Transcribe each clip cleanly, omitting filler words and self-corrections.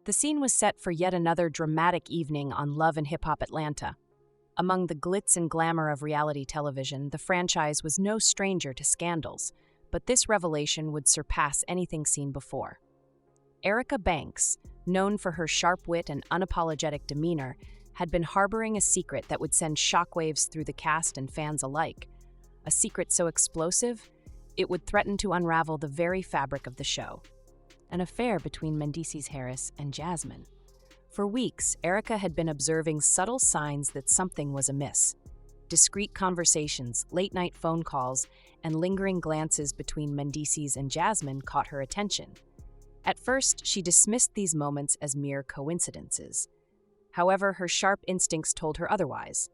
The scene was set for yet another dramatic evening on Love and Hip Hop Atlanta. Among the glitz and glamour of reality television, the franchise was no stranger to scandals, but this revelation would surpass anything seen before. Erica Banks, known for her sharp wit and unapologetic demeanor, had been harboring a secret that would send shockwaves through the cast and fans alike. A secret so explosive, it would threaten to unravel the very fabric of the show. An affair between Mendeecees Harris and Jasmine. For weeks, Erica had been observing subtle signs that something was amiss. Discreet conversations, late-night phone calls, and lingering glances between Mendeecees and Jasmine caught her attention. At first, she dismissed these moments as mere coincidences. However, her sharp instincts told her otherwise.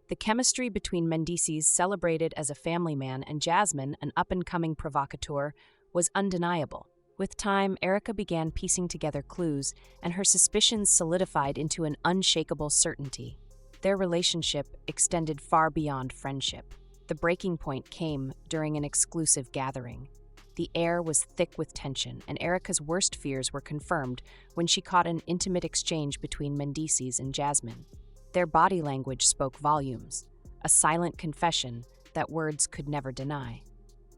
The chemistry between Mendeecees, celebrated as a family man, and Jasmine, an up-and-coming provocateur, was undeniable. With time, Erica began piecing together clues, and her suspicions solidified into an unshakable certainty. Their relationship extended far beyond friendship. The breaking point came during an exclusive gathering. The air was thick with tension, and Erica's worst fears were confirmed when she caught an intimate exchange between Mendeecees and Jasmine. Their body language spoke volumes, a silent confession that words could never deny.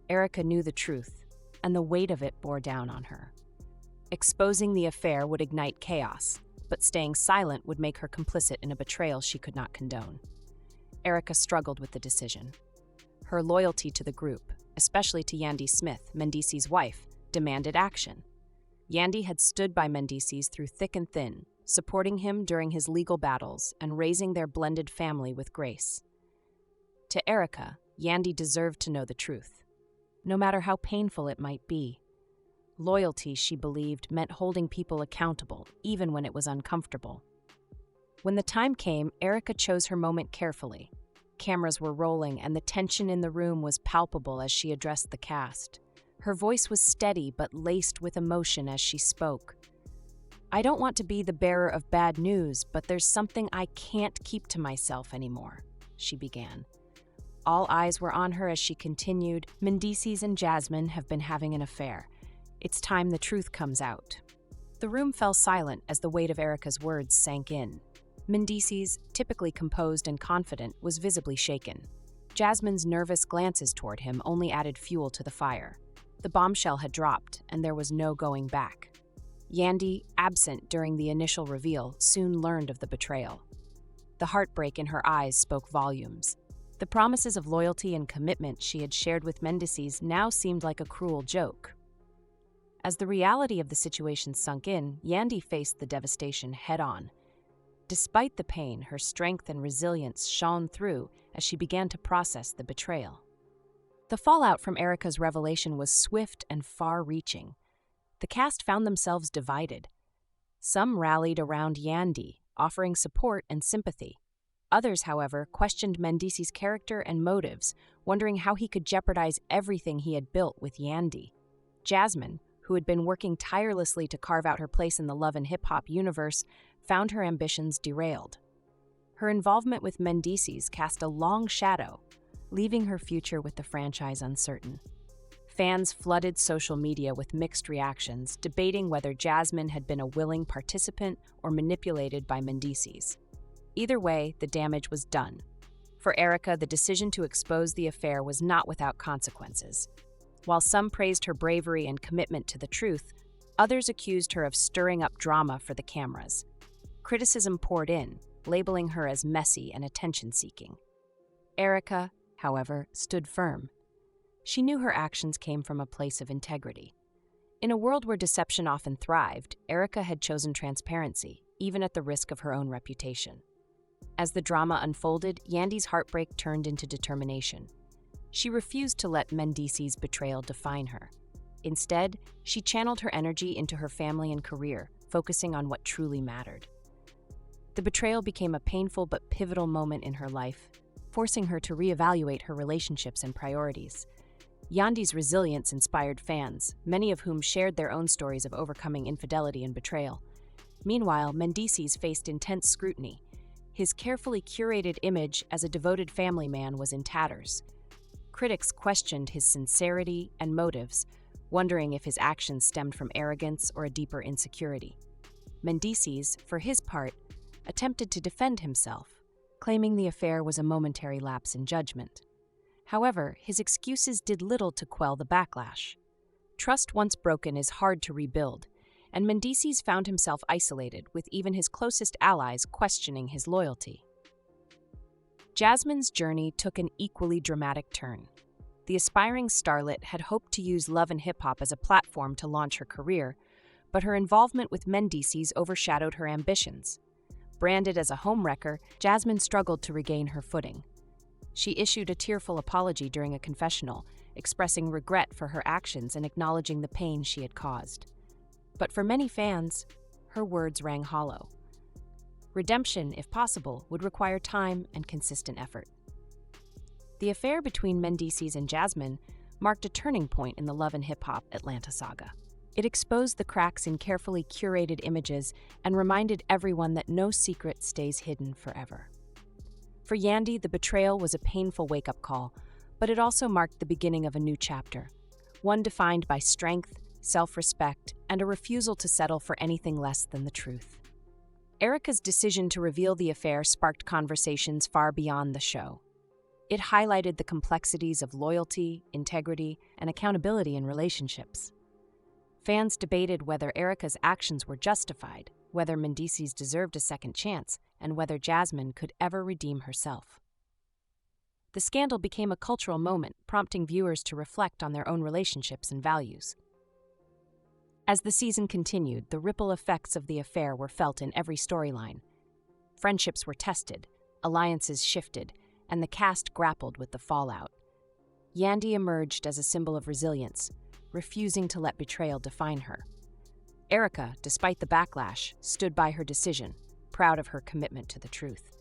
Erica knew the truth, and the weight of it bore down on her. Exposing the affair would ignite chaos, but staying silent would make her complicit in a betrayal she could not condone. Erica struggled with the decision. Her loyalty to the group, especially to Yandy Smith, Mendeecees' wife, demanded action. Yandy had stood by Mendeecees through thick and thin, supporting him during his legal battles and raising their blended family with grace. To Erica, Yandy deserved to know the truth, no matter how painful it might be. Loyalty, she believed, meant holding people accountable, even when it was uncomfortable. When the time came, Erica chose her moment carefully. Cameras were rolling, and the tension in the room was palpable as she addressed the cast. Her voice was steady but laced with emotion as she spoke. "I don't want to be the bearer of bad news, but there's something I can't keep to myself anymore," she began. All eyes were on her as she continued, "Mendeecees and Jasmine have been having an affair. It's time the truth comes out." The room fell silent as the weight of Erica's words sank in. Mendeecees, typically composed and confident, was visibly shaken. Jasmine's nervous glances toward him only added fuel to the fire. The bombshell had dropped, and there was no going back. Yandy, absent during the initial reveal, soon learned of the betrayal. The heartbreak in her eyes spoke volumes. The promises of loyalty and commitment she had shared with Mendeecees now seemed like a cruel joke. As the reality of the situation sunk in, Yandy faced the devastation head-on. Despite the pain, her strength and resilience shone through as she began to process the betrayal. The fallout from Erica's revelation was swift and far-reaching. The cast found themselves divided. Some rallied around Yandy, offering support and sympathy. Others, however, questioned Mendeecees' character and motives, wondering how he could jeopardize everything he had built with Yandy. Jasmine, who had been working tirelessly to carve out her place in the love and hip-hop universe, found her ambitions derailed. Her involvement with Mendeecees cast a long shadow, leaving her future with the franchise uncertain. Fans flooded social media with mixed reactions, debating whether Jasmine had been a willing participant or manipulated by Mendeecees. Either way, the damage was done. For Erica, the decision to expose the affair was not without consequences. While some praised her bravery and commitment to the truth, others accused her of stirring up drama for the cameras. Criticism poured in, labeling her as messy and attention-seeking. Erica, however, stood firm. She knew her actions came from a place of integrity. In a world where deception often thrived, Erica had chosen transparency, even at the risk of her own reputation. As the drama unfolded, Yandy's heartbreak turned into determination. She refused to let Mendeecees' betrayal define her. Instead, she channeled her energy into her family and career, focusing on what truly mattered. The betrayal became a painful but pivotal moment in her life, forcing her to reevaluate her relationships and priorities. Yandy's resilience inspired fans, many of whom shared their own stories of overcoming infidelity and betrayal. Meanwhile, Mendeecees faced intense scrutiny. His carefully curated image as a devoted family man was in tatters. Critics questioned his sincerity and motives, wondering if his actions stemmed from arrogance or a deeper insecurity. Mendeecees, for his part, attempted to defend himself, claiming the affair was a momentary lapse in judgment. However, his excuses did little to quell the backlash. Trust once broken is hard to rebuild, and Mendeecees found himself isolated, with even his closest allies questioning his loyalty. Jasmine's journey took an equally dramatic turn. The aspiring starlet had hoped to use love and hip-hop as a platform to launch her career, but her involvement with Mendeecees overshadowed her ambitions. Branded as a homewrecker, Jasmine struggled to regain her footing. She issued a tearful apology during a confessional, expressing regret for her actions and acknowledging the pain she had caused. But for many fans, her words rang hollow. Redemption, if possible, would require time and consistent effort. The affair between Mendeecees and Jasmine marked a turning point in the Love and Hip Hop Atlanta saga. It exposed the cracks in carefully curated images and reminded everyone that no secret stays hidden forever. For Yandy, the betrayal was a painful wake-up call, but it also marked the beginning of a new chapter, one defined by strength, self-respect, and a refusal to settle for anything less than the truth. Erica's decision to reveal the affair sparked conversations far beyond the show. It highlighted the complexities of loyalty, integrity, and accountability in relationships. Fans debated whether Erica's actions were justified, whether Mendeecees deserved a second chance, and whether Jasmine could ever redeem herself. The scandal became a cultural moment, prompting viewers to reflect on their own relationships and values. As the season continued, the ripple effects of the affair were felt in every storyline. Friendships were tested, alliances shifted, and the cast grappled with the fallout. Yandy emerged as a symbol of resilience, refusing to let betrayal define her. Erica, despite the backlash, stood by her decision, proud of her commitment to the truth.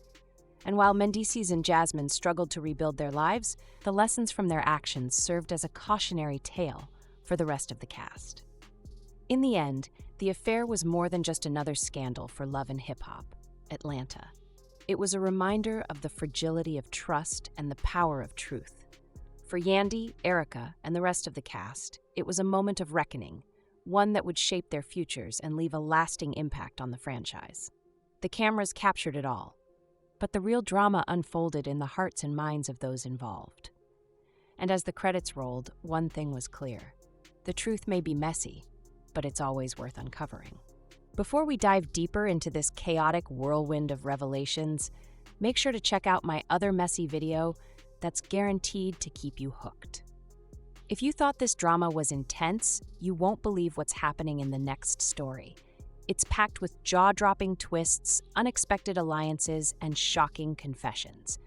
And while Mendeecees and Jasmine struggled to rebuild their lives, the lessons from their actions served as a cautionary tale for the rest of the cast. In the end, the affair was more than just another scandal for Love and Hip Hop Atlanta. It was a reminder of the fragility of trust and the power of truth. For Yandy, Erica, and the rest of the cast, it was a moment of reckoning, one that would shape their futures and leave a lasting impact on the franchise. The cameras captured it all, but the real drama unfolded in the hearts and minds of those involved. And as the credits rolled, one thing was clear. The truth may be messy, but it's always worth uncovering. Before we dive deeper into this chaotic whirlwind of revelations, make sure to check out my other messy video that's guaranteed to keep you hooked. If you thought this drama was intense, you won't believe what's happening in the next story. It's packed with jaw-dropping twists, unexpected alliances, and shocking confessions.